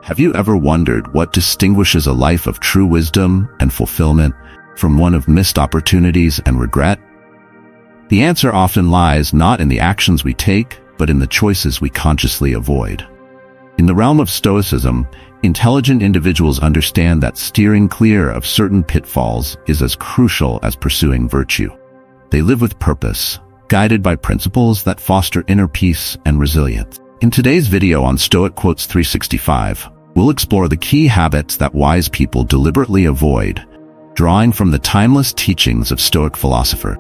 Have you ever wondered what distinguishes a life of true wisdom and fulfillment from one of missed opportunities and regret? The answer often lies not in the actions we take, but in the choices we consciously avoid. In the realm of Stoicism, intelligent individuals understand that steering clear of certain pitfalls is as crucial as pursuing virtue. They live with purpose, guided by principles that foster inner peace and resilience. In today's video on Stoic Quotes 365, we'll explore the key habits that wise people deliberately avoid, drawing from the timeless teachings of Stoic philosopher.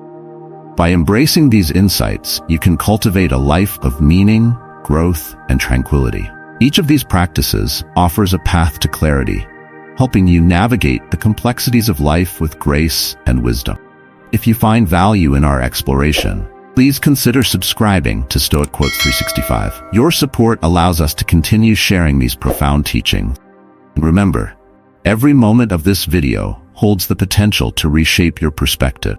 By embracing these insights, you can cultivate a life of meaning, growth, and tranquility. Each of these practices offers a path to clarity, helping you navigate the complexities of life with grace and wisdom. If you find value in our exploration, please consider subscribing to Stoic Quotes 365. Your support allows us to continue sharing these profound teachings. And remember, every moment of this video holds the potential to reshape your perspective.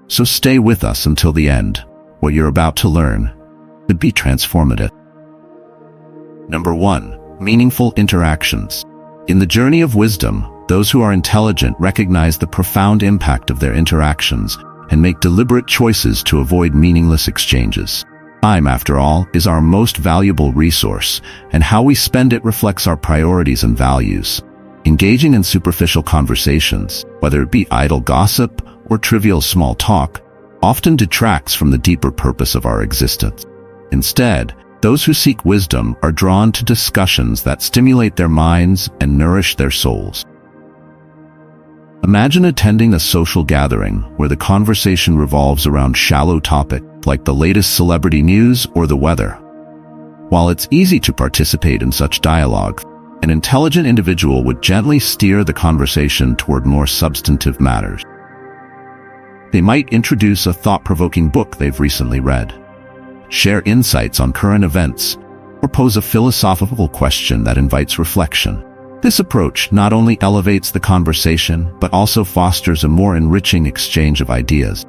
So stay with us until the end. What you're about to learn could be transformative. Number 1. Meaningful interactions. In the journey of wisdom, those who are intelligent recognize the profound impact of their interactions and make deliberate choices to avoid meaningless exchanges. Time, after all, is our most valuable resource, and how we spend it reflects our priorities and values. Engaging in superficial conversations, whether it be idle gossip or trivial small talk, often detracts from the deeper purpose of our existence. Instead, those who seek wisdom are drawn to discussions that stimulate their minds and nourish their souls. Imagine attending a social gathering where the conversation revolves around shallow topics like the latest celebrity news or the weather. While it's easy to participate in such dialogue, an intelligent individual would gently steer the conversation toward more substantive matters. They might introduce a thought-provoking book they've recently read, share insights on current events, or pose a philosophical question that invites reflection. This approach not only elevates the conversation, but also fosters a more enriching exchange of ideas.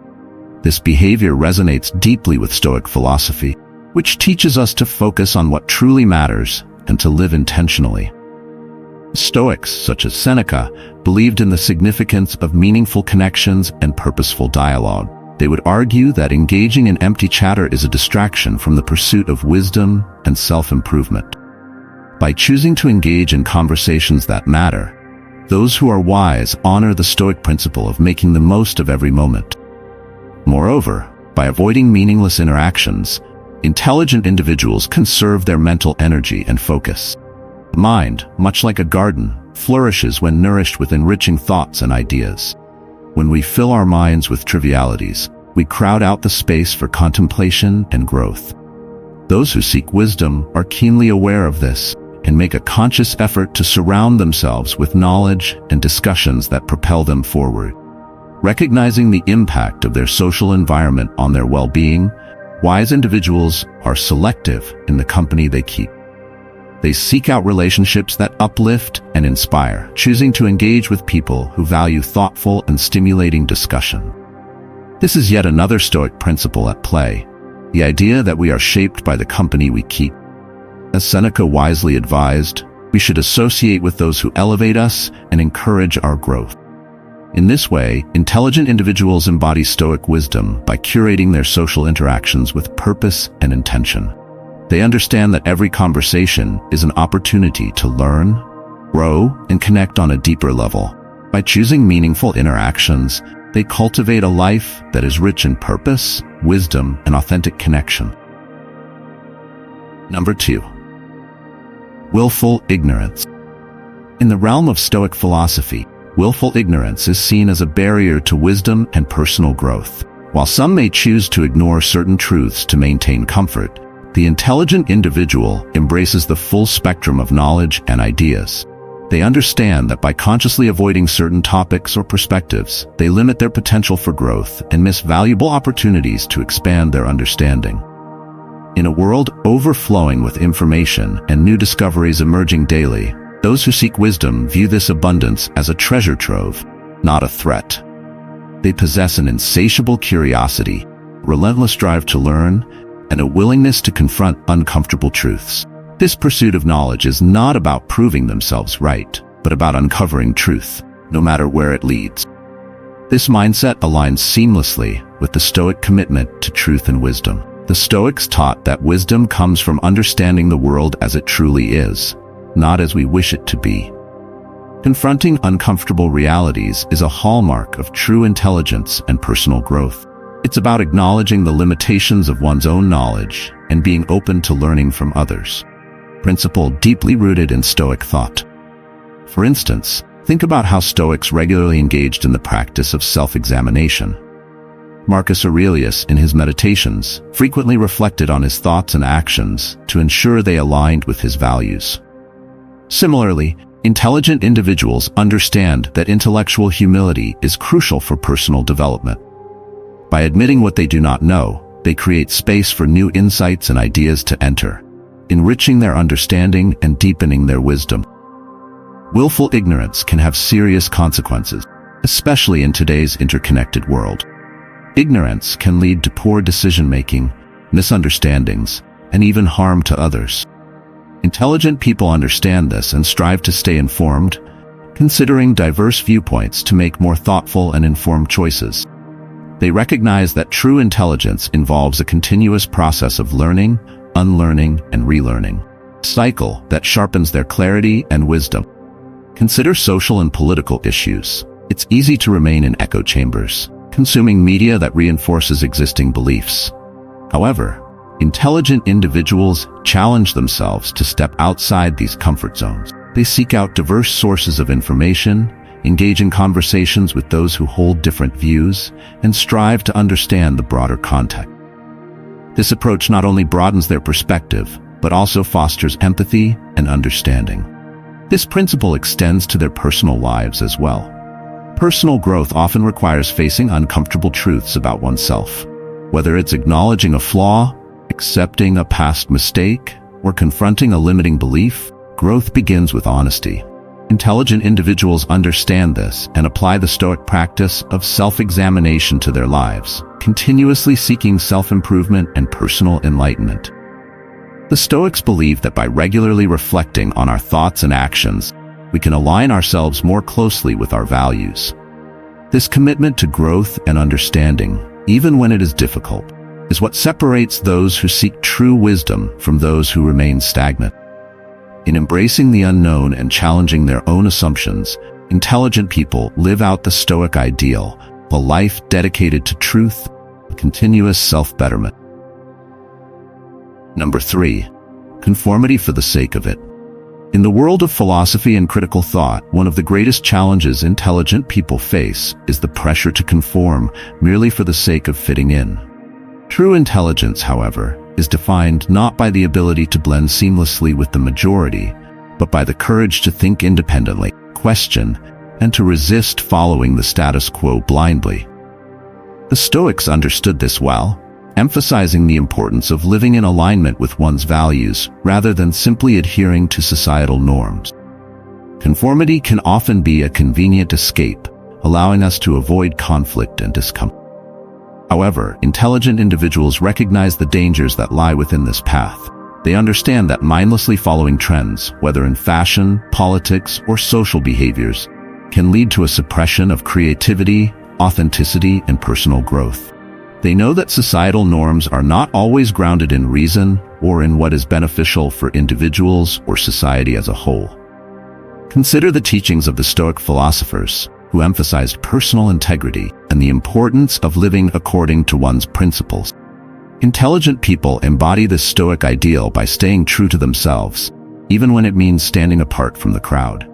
This behavior resonates deeply with Stoic philosophy, which teaches us to focus on what truly matters and to live intentionally. Stoics, such as Seneca, believed in the significance of meaningful connections and purposeful dialogue. They would argue that engaging in empty chatter is a distraction from the pursuit of wisdom and self-improvement. By choosing to engage in conversations that matter, those who are wise honor the Stoic principle of making the most of every moment. Moreover, by avoiding meaningless interactions, intelligent individuals conserve their mental energy and focus. The mind, much like a garden, flourishes when nourished with enriching thoughts and ideas. When we fill our minds with trivialities, we crowd out the space for contemplation and growth. Those who seek wisdom are keenly aware of this and make a conscious effort to surround themselves with knowledge and discussions that propel them forward. Recognizing the impact of their social environment on their well-being, wise individuals are selective in the company they keep. They seek out relationships that uplift and inspire, choosing to engage with people who value thoughtful and stimulating discussion. This is yet another Stoic principle at play, the idea that we are shaped by the company we keep. As Seneca wisely advised, we should associate with those who elevate us and encourage our growth. In this way, intelligent individuals embody Stoic wisdom by curating their social interactions with purpose and intention. They understand that every conversation is an opportunity to learn, grow, and connect on a deeper level. By choosing meaningful interactions, they cultivate a life that is rich in purpose, wisdom, and authentic connection. Number 2. Willful ignorance. In the realm of Stoic philosophy, willful ignorance is seen as a barrier to wisdom and personal growth. While some may choose to ignore certain truths to maintain comfort, the intelligent individual embraces the full spectrum of knowledge and ideas. They understand that by consciously avoiding certain topics or perspectives, they limit their potential for growth and miss valuable opportunities to expand their understanding. In a world overflowing with information and new discoveries emerging daily, those who seek wisdom view this abundance as a treasure trove, not a threat. They possess an insatiable curiosity, relentless drive to learn, and a willingness to confront uncomfortable truths. This pursuit of knowledge is not about proving themselves right, but about uncovering truth, no matter where it leads. This mindset aligns seamlessly with the Stoic commitment to truth and wisdom. The Stoics taught that wisdom comes from understanding the world as it truly is, not as we wish it to be. Confronting uncomfortable realities is a hallmark of true intelligence and personal growth. It's about acknowledging the limitations of one's own knowledge and being open to learning from others. Principle deeply rooted in Stoic thought. For instance, think about how Stoics regularly engaged in the practice of self-examination. Marcus Aurelius, in his Meditations, frequently reflected on his thoughts and actions to ensure they aligned with his values. Similarly, intelligent individuals understand that intellectual humility is crucial for personal development. By admitting what they do not know, they create space for new insights and ideas to enter, enriching their understanding and deepening their wisdom. Willful ignorance can have serious consequences, especially in today's interconnected world. Ignorance can lead to poor decision-making, misunderstandings, and even harm to others. Intelligent people understand this and strive to stay informed, considering diverse viewpoints to make more thoughtful and informed choices. They recognize that true intelligence involves a continuous process of learning, unlearning, and relearning, a cycle that sharpens their clarity and wisdom. Consider social and political issues. It's easy to remain in echo chambers, consuming media that reinforces existing beliefs. However, intelligent individuals challenge themselves to step outside these comfort zones. They seek out diverse sources of information, engage in conversations with those who hold different views, and strive to understand the broader context. This approach not only broadens their perspective, but also fosters empathy and understanding. This principle extends to their personal lives as well. Personal growth often requires facing uncomfortable truths about oneself. Whether it's acknowledging a flaw, accepting a past mistake, or confronting a limiting belief, growth begins with honesty. Intelligent individuals understand this and apply the Stoic practice of self-examination to their lives, continuously seeking self-improvement and personal enlightenment. The Stoics believe that by regularly reflecting on our thoughts and actions, we can align ourselves more closely with our values. This commitment to growth and understanding, even when it is difficult, is what separates those who seek true wisdom from those who remain stagnant. In embracing the unknown and challenging their own assumptions, intelligent people live out the Stoic ideal, a life dedicated to truth and continuous self-betterment. Number 3. Conformity for the sake of it. In the world of philosophy and critical thought, one of the greatest challenges intelligent people face is the pressure to conform merely for the sake of fitting in. True intelligence, however, is defined not by the ability to blend seamlessly with the majority, but by the courage to think independently, question, and to resist following the status quo blindly. The Stoics understood this well, emphasizing the importance of living in alignment with one's values rather than simply adhering to societal norms. Conformity can often be a convenient escape, allowing us to avoid conflict and discomfort. However, intelligent individuals recognize the dangers that lie within this path. They understand that mindlessly following trends, whether in fashion, politics, or social behaviors, can lead to a suppression of creativity, authenticity, and personal growth. They know that societal norms are not always grounded in reason or in what is beneficial for individuals or society as a whole. Consider the teachings of the Stoic philosophers, who emphasized personal integrity and the importance of living according to one's principles. Intelligent people embody this Stoic ideal by staying true to themselves, even when it means standing apart from the crowd.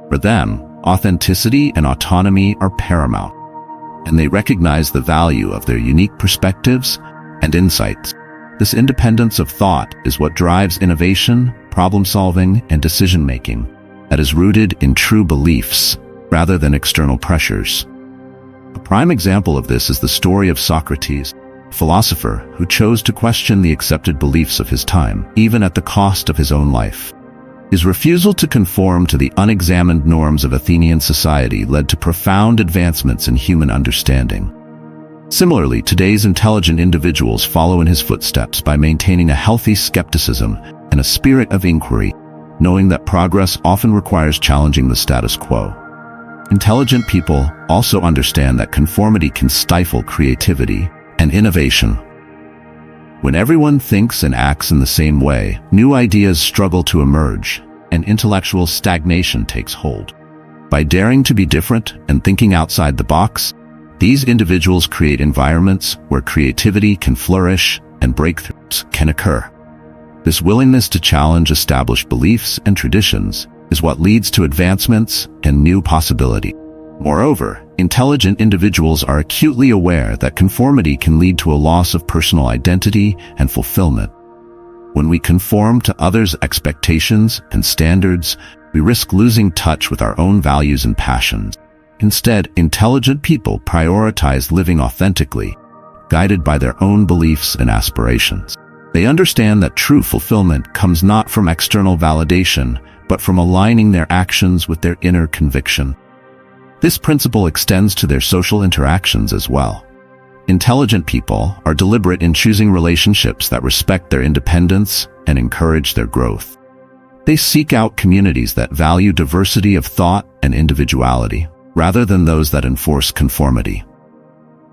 For them, authenticity and autonomy are paramount, and they recognize the value of their unique perspectives and insights. This independence of thought is what drives innovation, problem-solving, and decision-making that is rooted in true beliefs rather than external pressures. A prime example of this is the story of Socrates, a philosopher who chose to question the accepted beliefs of his time, even at the cost of his own life. His refusal to conform to the unexamined norms of Athenian society led to profound advancements in human understanding. Similarly, today's intelligent individuals follow in his footsteps by maintaining a healthy skepticism and a spirit of inquiry, knowing that progress often requires challenging the status quo. Intelligent people also understand that conformity can stifle creativity and innovation. When everyone thinks and acts in the same way, new ideas struggle to emerge, and intellectual stagnation takes hold. By daring to be different and thinking outside the box, these individuals create environments where creativity can flourish and breakthroughs can occur. This willingness to challenge established beliefs and traditions is what leads to advancements and new possibility. Moreover, intelligent individuals are acutely aware that conformity can lead to a loss of personal identity and fulfillment. When we conform to others' expectations and standards, we risk losing touch with our own values and passions. Instead, intelligent people prioritize living authentically, guided by their own beliefs and aspirations. They understand that true fulfillment comes not from external validation, but from aligning their actions with their inner conviction. This principle extends to their social interactions as well. Intelligent people are deliberate in choosing relationships that respect their independence and encourage their growth. They seek out communities that value diversity of thought and individuality, rather than those that enforce conformity.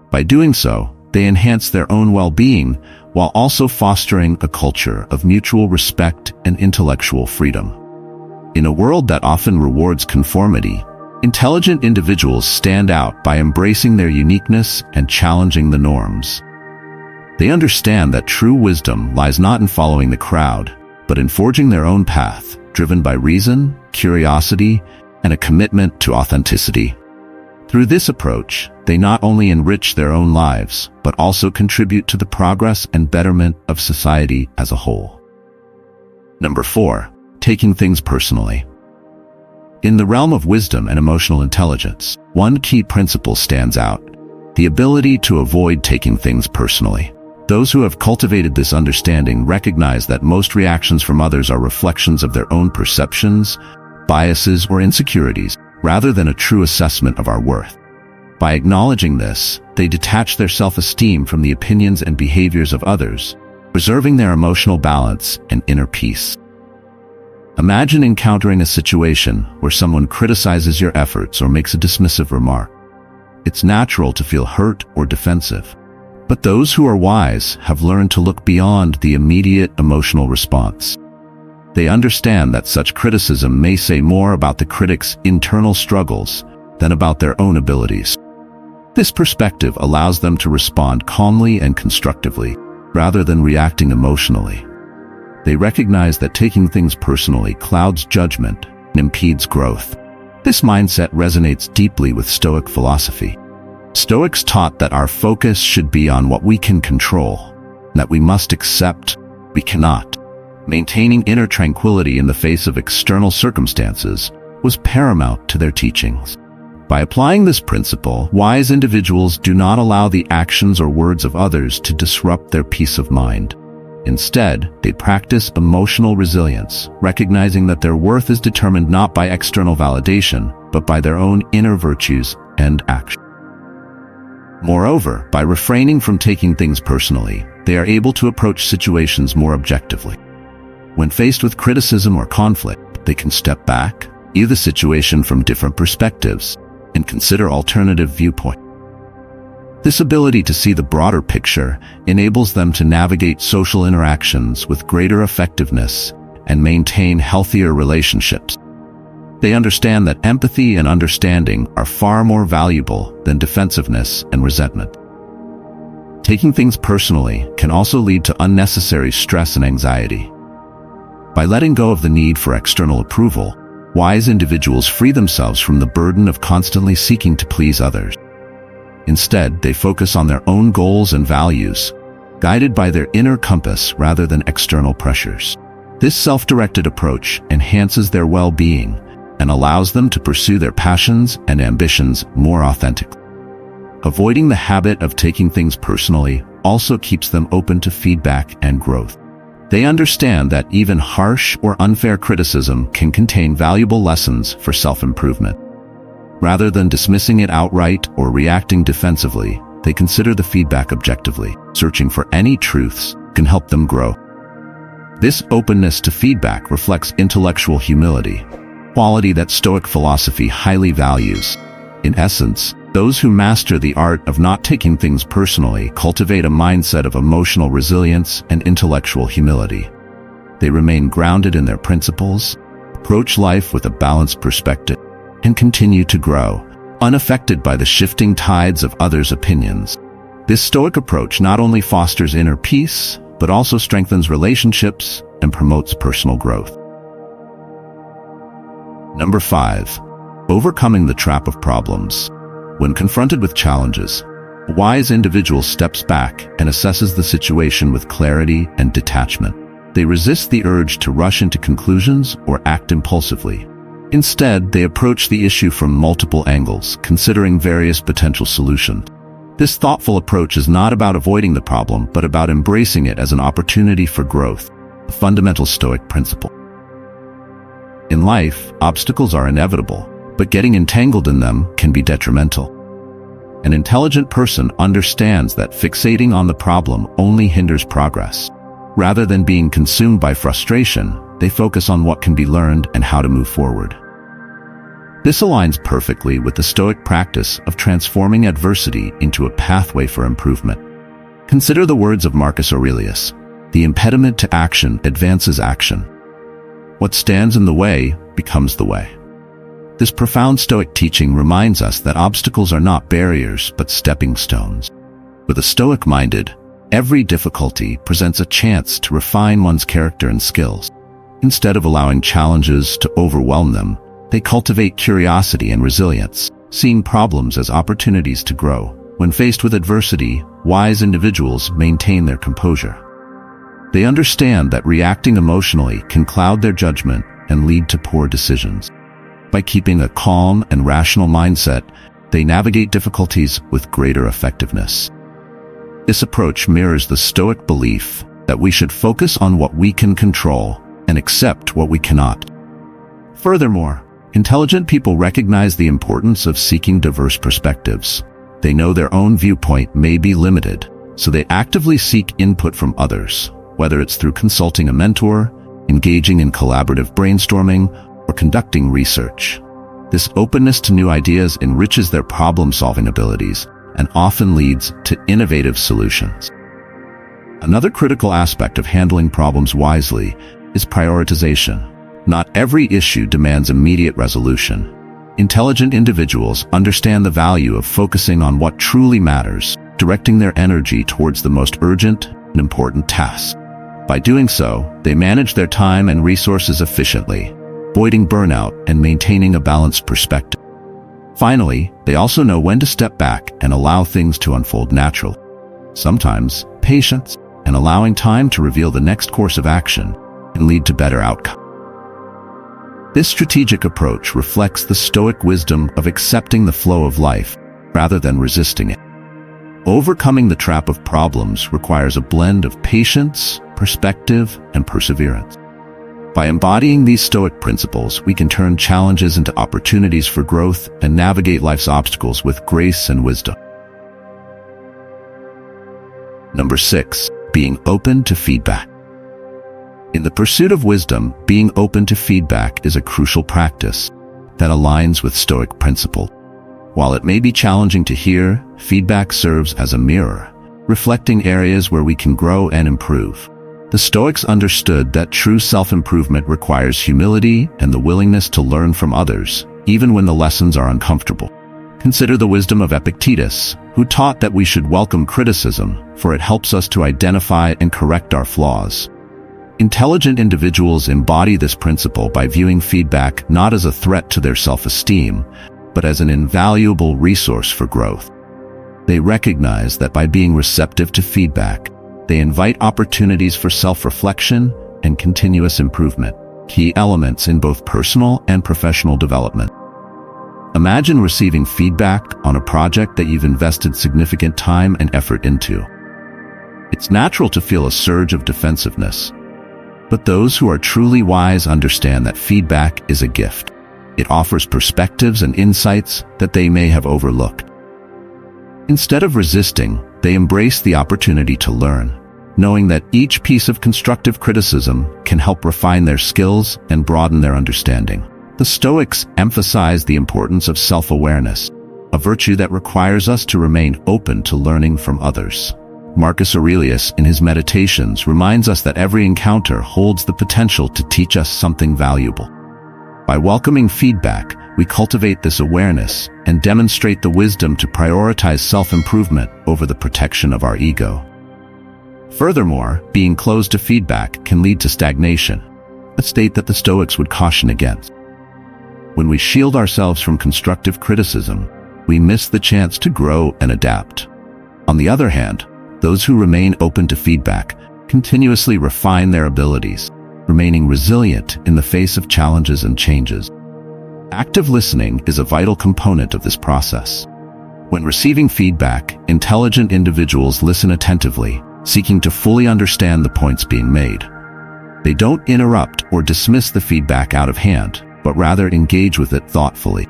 By doing so, they enhance their own well-being while also fostering a culture of mutual respect and intellectual freedom. In a world that often rewards conformity, intelligent individuals stand out by embracing their uniqueness and challenging the norms. They understand that true wisdom lies not in following the crowd, but in forging their own path, driven by reason, curiosity, and a commitment to authenticity. Through this approach, they not only enrich their own lives, but also contribute to the progress and betterment of society as a whole. Number 4. Taking things personally. In the realm of wisdom and emotional intelligence, one key principle stands out: the ability to avoid taking things personally. Those who have cultivated this understanding recognize that most reactions from others are reflections of their own perceptions, biases, or insecurities, rather than a true assessment of our worth. By acknowledging this, they detach their self-esteem from the opinions and behaviors of others, preserving their emotional balance and inner peace. Imagine encountering a situation where someone criticizes your efforts or makes a dismissive remark. It's natural to feel hurt or defensive. But those who are wise have learned to look beyond the immediate emotional response. They understand that such criticism may say more about the critic's internal struggles than about their own abilities. This perspective allows them to respond calmly and constructively, rather than reacting emotionally. They recognize that taking things personally clouds judgment and impedes growth. This mindset resonates deeply with Stoic philosophy. Stoics taught that our focus should be on what we can control, that we must accept we cannot. Maintaining inner tranquility in the face of external circumstances was paramount to their teachings. By applying this principle, wise individuals do not allow the actions or words of others to disrupt their peace of mind. Instead, they practice emotional resilience, recognizing that their worth is determined not by external validation, but by their own inner virtues and action. Moreover, by refraining from taking things personally, they are able to approach situations more objectively. When faced with criticism or conflict, they can step back, view the situation from different perspectives, and consider alternative viewpoints. This ability to see the broader picture enables them to navigate social interactions with greater effectiveness and maintain healthier relationships. They understand that empathy and understanding are far more valuable than defensiveness and resentment. Taking things personally can also lead to unnecessary stress and anxiety. By letting go of the need for external approval, wise individuals free themselves from the burden of constantly seeking to please others. Instead, they focus on their own goals and values, guided by their inner compass rather than external pressures. This self-directed approach enhances their well-being and allows them to pursue their passions and ambitions more authentically. Avoiding the habit of taking things personally also keeps them open to feedback and growth. They understand that even harsh or unfair criticism can contain valuable lessons for self-improvement. Rather than dismissing it outright or reacting defensively, they consider the feedback objectively, searching for any truths that can help them grow. This openness to feedback reflects intellectual humility, a quality that Stoic philosophy highly values. In essence, those who master the art of not taking things personally cultivate a mindset of emotional resilience and intellectual humility. They remain grounded in their principles, approach life with a balanced perspective, and continue to grow, unaffected by the shifting tides of others' opinions. This Stoic approach not only fosters inner peace, but also strengthens relationships and promotes personal growth. Number 5. Overcoming the trap of problems. When confronted with challenges, a wise individual steps back and assesses the situation with clarity and detachment. They resist the urge to rush into conclusions or act impulsively. Instead, they approach the issue from multiple angles, considering various potential solutions. This thoughtful approach is not about avoiding the problem, but about embracing it as an opportunity for growth, a fundamental Stoic principle. In life, obstacles are inevitable, but getting entangled in them can be detrimental. An intelligent person understands that fixating on the problem only hinders progress. Rather than being consumed by frustration, they focus on what can be learned and how to move forward. This aligns perfectly with the Stoic practice of transforming adversity into a pathway for improvement. Consider the words of Marcus Aurelius: "The impediment to action advances action. What stands in the way becomes the way." This profound Stoic teaching reminds us that obstacles are not barriers, but stepping stones. For the Stoic-minded, every difficulty presents a chance to refine one's character and skills. Instead of allowing challenges to overwhelm them, they cultivate curiosity and resilience, seeing problems as opportunities to grow. When faced with adversity, wise individuals maintain their composure. They understand that reacting emotionally can cloud their judgment and lead to poor decisions. By keeping a calm and rational mindset, they navigate difficulties with greater effectiveness. This approach mirrors the Stoic belief that we should focus on what we can control and accept what we cannot. Furthermore, intelligent people recognize the importance of seeking diverse perspectives. They know their own viewpoint may be limited, so they actively seek input from others, whether it's through consulting a mentor, engaging in collaborative brainstorming, or conducting research. This openness to new ideas enriches their problem-solving abilities and often leads to innovative solutions. Another critical aspect of handling problems wisely is prioritization. Not every issue demands immediate resolution. Intelligent individuals understand the value of focusing on what truly matters, directing their energy towards the most urgent and important tasks. By doing so, they manage their time and resources efficiently, avoiding burnout and maintaining a balanced perspective. Finally, they also know when to step back and allow things to unfold naturally. Sometimes, patience and allowing time to reveal the next course of action can lead to better outcomes. This strategic approach reflects the Stoic wisdom of accepting the flow of life rather than resisting it. Overcoming the trap of problems requires a blend of patience, perspective, and perseverance. By embodying these Stoic principles, we can turn challenges into opportunities for growth and navigate life's obstacles with grace and wisdom. Number 6. Being open to feedback. In the pursuit of wisdom, being open to feedback is a crucial practice that aligns with Stoic principle. While it may be challenging to hear, feedback serves as a mirror, reflecting areas where we can grow and improve. The Stoics understood that true self-improvement requires humility and the willingness to learn from others, even when the lessons are uncomfortable. Consider the wisdom of Epictetus, who taught that we should welcome criticism, for it helps us to identify and correct our flaws. Intelligent individuals embody this principle by viewing feedback not as a threat to their self-esteem, but as an invaluable resource for growth. They recognize that by being receptive to feedback, they invite opportunities for self-reflection and continuous improvement, key elements in both personal and professional development. Imagine receiving feedback on a project that you've invested significant time and effort into. It's natural to feel a surge of defensiveness, but those who are truly wise understand that feedback is a gift. It offers perspectives and insights that they may have overlooked. Instead of resisting, they embrace the opportunity to learn. knowing that each piece of constructive criticism can help refine their skills and broaden their understanding. The Stoics emphasize the importance of self-awareness, a virtue that requires us to remain open to learning from others. Marcus Aurelius, in his Meditations, reminds us that every encounter holds the potential to teach us something valuable. By welcoming feedback, we cultivate this awareness and demonstrate the wisdom to prioritize self-improvement over the protection of our ego. Furthermore, being closed to feedback can lead to stagnation, a state that the Stoics would caution against. When we shield ourselves from constructive criticism, we miss the chance to grow and adapt. On the other hand, those who remain open to feedback continuously refine their abilities, remaining resilient in the face of challenges and changes. Active listening is a vital component of this process. When receiving feedback, intelligent individuals listen attentively, seeking to fully understand the points being made. They don't interrupt or dismiss the feedback out of hand, but rather engage with it thoughtfully.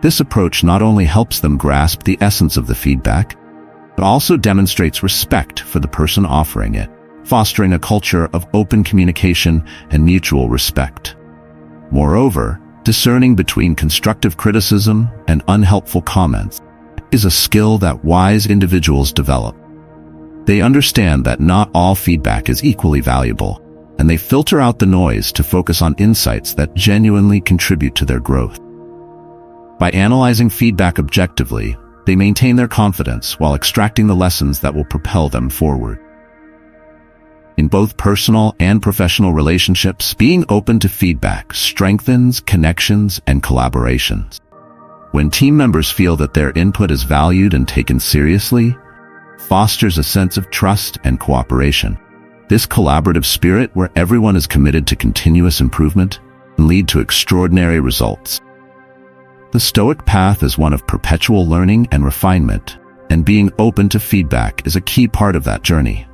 This approach not only helps them grasp the essence of the feedback, but also demonstrates respect for the person offering it, fostering a culture of open communication and mutual respect. Moreover, discerning between constructive criticism and unhelpful comments is a skill that wise individuals develop. They understand that not all feedback is equally valuable, and they filter out the noise to focus on insights that genuinely contribute to their growth. By analyzing feedback objectively, they maintain their confidence while extracting the lessons that will propel them forward. In both personal and professional relationships, being open to feedback strengthens connections and collaborations. When team members feel that their input is valued and taken seriously, fosters a sense of trust and cooperation. This collaborative spirit, where everyone is committed to continuous improvement, can lead to extraordinary results. The Stoic path is one of perpetual learning and refinement, and being open to feedback is a key part of that journey.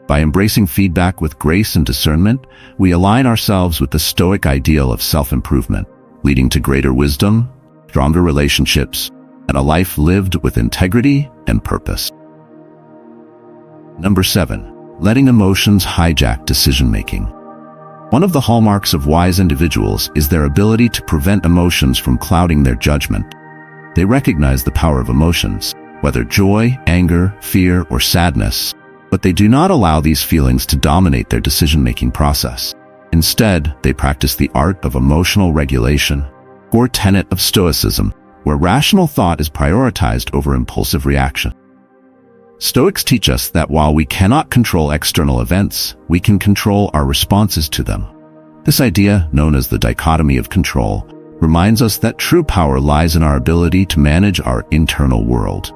By embracing feedback with grace and discernment, we align ourselves with the Stoic ideal of self-improvement, leading to greater wisdom, stronger relationships, and a life lived with integrity and purpose. Number 7. Letting emotions hijack decision-making. One of the hallmarks of wise individuals is their ability to prevent emotions from clouding their judgment. They recognize the power of emotions, whether joy, anger, fear, or sadness, but they do not allow these feelings to dominate their decision-making process. Instead, they practice the art of emotional regulation, a core tenet of Stoicism, where rational thought is prioritized over impulsive reaction. Stoics teach us that while we cannot control external events, we can control our responses to them. This idea, known as the dichotomy of control, reminds us that true power lies in our ability to manage our internal world,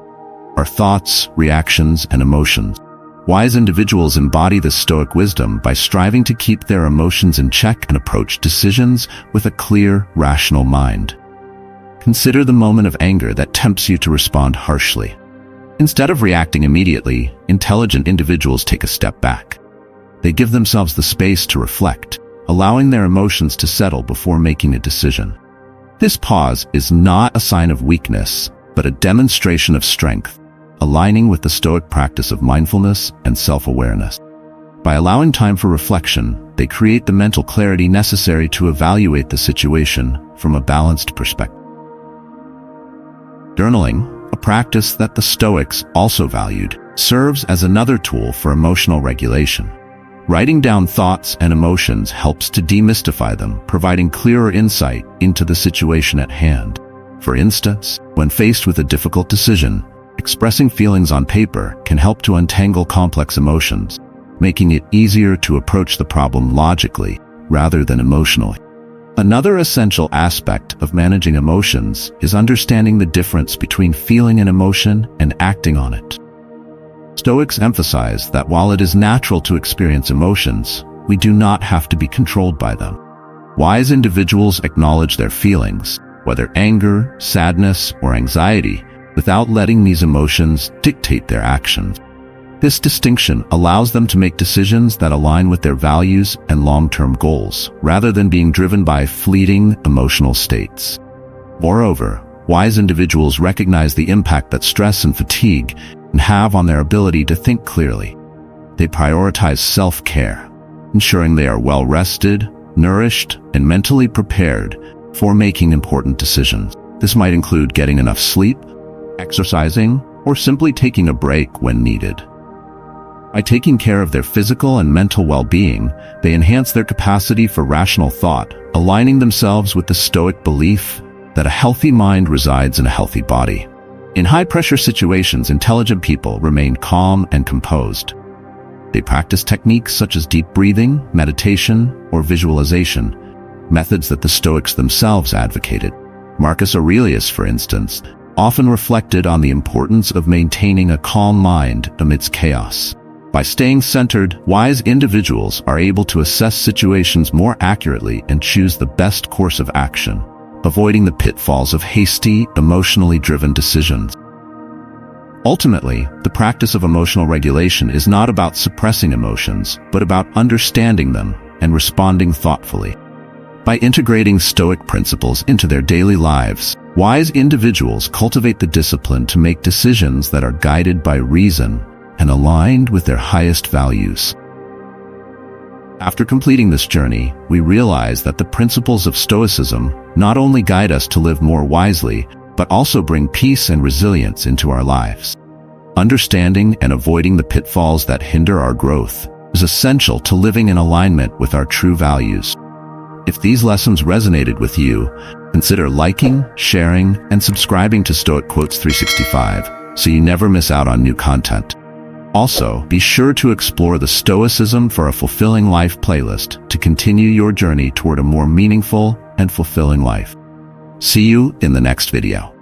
our thoughts, reactions, and emotions. Wise individuals embody this Stoic wisdom by striving to keep their emotions in check and approach decisions with a clear, rational mind. Consider the moment of anger that tempts you to respond harshly. Instead of reacting immediately, intelligent individuals take a step back. They give themselves the space to reflect, allowing their emotions to settle before making a decision. This pause is not a sign of weakness, but a demonstration of strength, aligning with the Stoic practice of mindfulness and self-awareness. By allowing time for reflection, they create the mental clarity necessary to evaluate the situation from a balanced perspective. Journaling, a practice that the Stoics also valued, serves as another tool for emotional regulation. Writing down thoughts and emotions helps to demystify them, providing clearer insight into the situation at hand. For instance, when faced with a difficult decision, expressing feelings on paper can help to untangle complex emotions, making it easier to approach the problem logically rather than emotionally. Another essential aspect of managing emotions is understanding the difference between feeling an emotion and acting on it. Stoics emphasize that while it is natural to experience emotions, we do not have to be controlled by them. Wise individuals acknowledge their feelings, whether anger, sadness, or anxiety, without letting these emotions dictate their actions. This distinction allows them to make decisions that align with their values and long-term goals, rather than being driven by fleeting emotional states. Moreover, wise individuals recognize the impact that stress and fatigue can have on their ability to think clearly. They prioritize self-care, ensuring they are well-rested, nourished, and mentally prepared for making important decisions. This might include getting enough sleep, exercising, or simply taking a break when needed. By taking care of their physical and mental well-being, they enhance their capacity for rational thought, aligning themselves with the Stoic belief that a healthy mind resides in a healthy body. In high-pressure situations, intelligent people remain calm and composed. They practice techniques such as deep breathing, meditation, or visualization, methods that the Stoics themselves advocated. Marcus Aurelius, for instance, often reflected on the importance of maintaining a calm mind amidst chaos. By staying centered, wise individuals are able to assess situations more accurately and choose the best course of action, avoiding the pitfalls of hasty, emotionally driven decisions. Ultimately, the practice of emotional regulation is not about suppressing emotions, but about understanding them and responding thoughtfully. By integrating Stoic principles into their daily lives, wise individuals cultivate the discipline to make decisions that are guided by reason and aligned with their highest values. After completing this journey, we realize that the principles of Stoicism not only guide us to live more wisely, but also bring peace and resilience into our lives. Understanding and avoiding the pitfalls that hinder our growth is essential to living in alignment with our true values. If these lessons resonated with you, consider liking, sharing, and subscribing to Stoic Quotes 365 so you never miss out on new content. Also, be sure to explore the Stoicism for a Fulfilling Life playlist to continue your journey toward a more meaningful and fulfilling life. See you in the next video.